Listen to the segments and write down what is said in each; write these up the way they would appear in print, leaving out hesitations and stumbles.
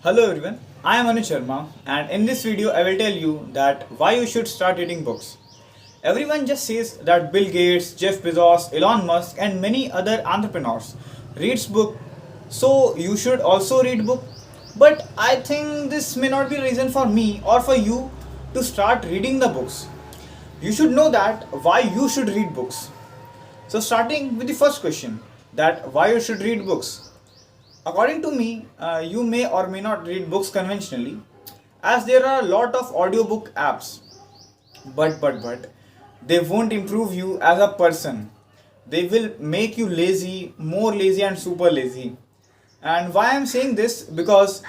Hello everyone, I am Anu Sharma and in this video I will tell you that why you should start reading books. Everyone just says that Bill Gates, Jeff Bezos, Elon Musk and many other entrepreneurs reads book, so you should also read book. But I think this may not be a reason for me or for you to start reading the books. You should know that why you should read books. So starting with the first question, that why you should read books. According to me, you may or may not read books conventionally, as there are a lot of audiobook apps. But they won't improve you as a person. They will make you lazy, more lazy, and super lazy. And why I'm saying this? Because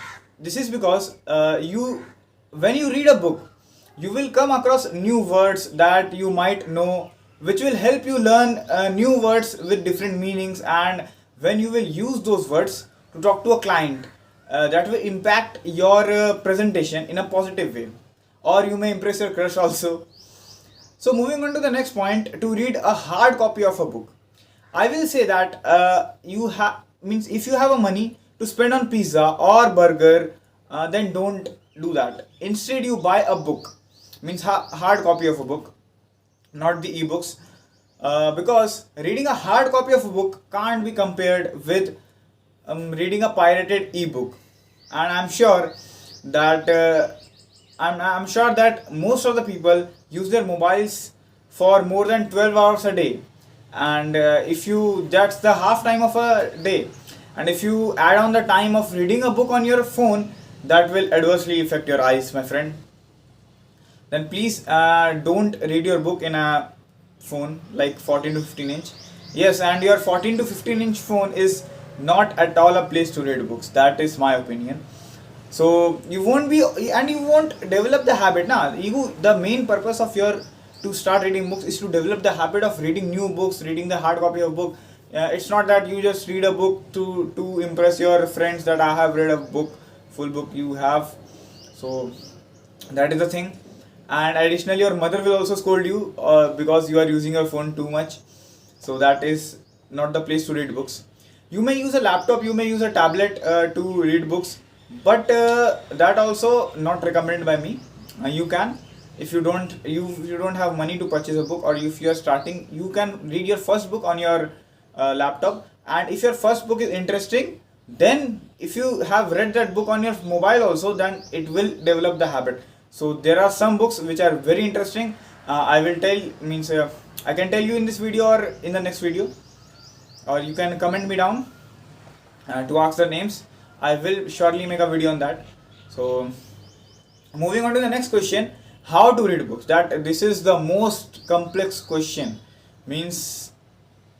you, when you read a book, you will come across new words that you might know, which will help you learn new words with different meanings. And when you will use those words to talk to a client, that will impact your presentation in a positive way, or you may impress your crush also. So moving on to the next point, to read a hard copy of a book, I will say that you have means if you have a money to spend on pizza or burger, then don't do that. Instead, you buy a book, means hard copy of a book, not the ebooks, because reading a hard copy of a book can't be compared with reading a pirated ebook. And that I'm sure that most of the people use their mobiles for more than 12 hours a day, and if you that's the half time of a day, and if you add on the time of reading a book on your phone, that will adversely affect your eyes, my friend. Then please don't read your book in a phone like 14 to 15 inch. Yes, and your 14 to 15 inch phone is not at all a place to read books. That is my opinion. So you won't be, and you won't develop the habit. Now, the main purpose of your to start reading books is to develop the habit of reading new books, reading the hard copy of book. It's not that you just read a book to impress your friends that I have read a book, full book you have. So that is the thing. And additionally, your mother will also scold you because you are using your phone too much. So that is not the place to read books. You may use a laptop, you may use a tablet to read books, but that also not recommended by me. You can, if you don't have money to purchase a book, or if you are starting, you can read your first book on your laptop. And if your first book is interesting, then if you have read that book on your mobile also, then it will develop the habit. So there are some books which are very interesting. I will tell means I can tell you in this video or in the next video, or you can comment me down to ask the names. I will surely make a video on that. So moving on to the next question, how to read books. That this is the most complex question. Means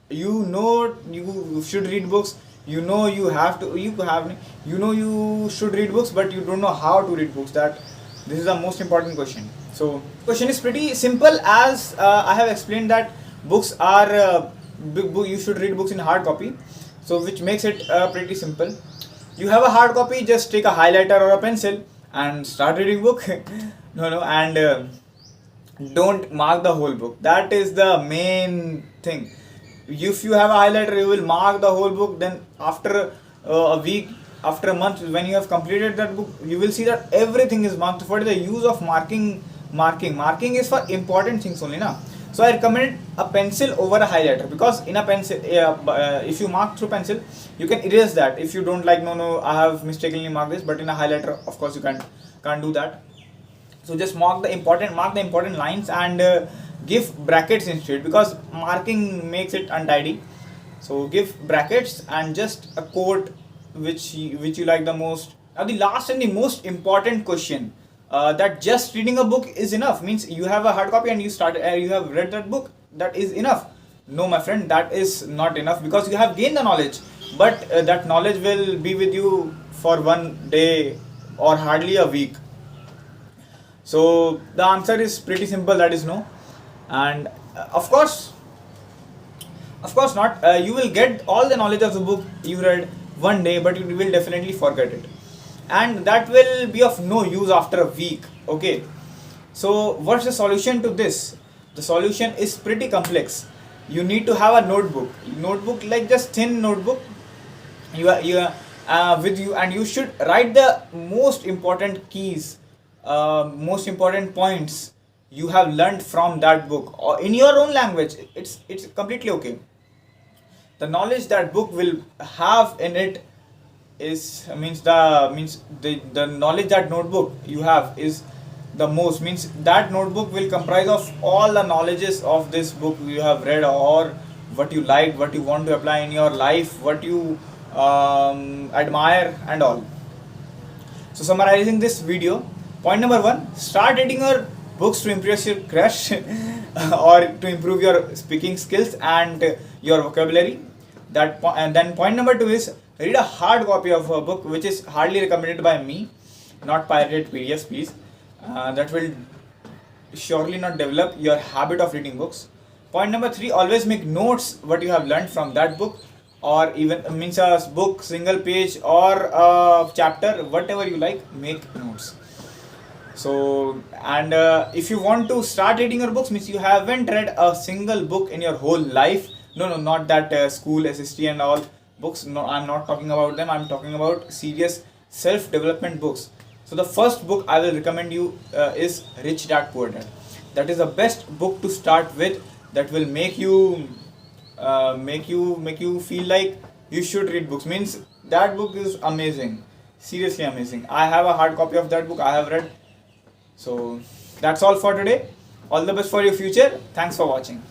you know you should read books. You know you have to. You know you should read books, but you don't know how to read books. That this is the most important question. So question is pretty simple, as I have explained that books are you should read books in hard copy. So which makes it pretty simple. You have a hard copy, just take a highlighter or a pencil and start reading book. No, and don't mark the whole book. That is the main thing. If you have a highlighter, you will mark the whole book. Then after a week, after a month, when you have completed that book, you will see that everything is marked. What is the use of marking? Marking is for important things only, na. So I recommend a pencil over a highlighter, because in a pencil, if you mark through pencil, you can erase that. If you don't like, no, I have mistakenly marked this, but in a highlighter, of course, you can't do that. So just mark the important lines, and give brackets instead, because marking makes it untidy. So give brackets and just a quote which you like the most. Now the last and the most important question, that just reading a book is enough. Means you have a hard copy and you have read that book, that is enough. No, my friend, that is not enough, because you have gained the knowledge, but that knowledge will be with you for one day or hardly a week. So the answer is pretty simple, that is no. And of course not. You will get all the knowledge of the book you read one day, but you will definitely forget it, and that will be of no use after a week. Okay, so what's the solution to this? The solution is pretty complex. You need to have a notebook like just thin notebook. You with you, and you should write the most important keys, most important points you have learned from that book, or in your own language. It's completely okay. The knowledge that book will have in it is the knowledge that notebook you have is the most, means that notebook will comprise of all the knowledges of this book you have read, or what you like, what you want to apply in your life, what you admire and all. So summarizing this video, point number 1, start reading your books to impress your crush or to improve your speaking skills and your vocabulary. And then point number 2 is read a hard copy of a book, which is hardly recommended by me, not pirated PDFs, please. That will surely not develop your habit of reading books. Point number 3, always make notes what you have learned from that book, or even means a book, single page or a chapter, whatever you like, make notes. So, and if you want to start reading your books, means you haven't read a single book in your whole life. No, not that school SST and all books. No, I'm not talking about them. I'm talking about serious self-development books. So the first book I will recommend you is Rich Dad Poor Dad. That is the best book to start with. That will make you feel like you should read books. Means that book is amazing, seriously amazing. I have a hard copy of that book, I have read. So that's all for today. All the best for your future. Thanks for watching.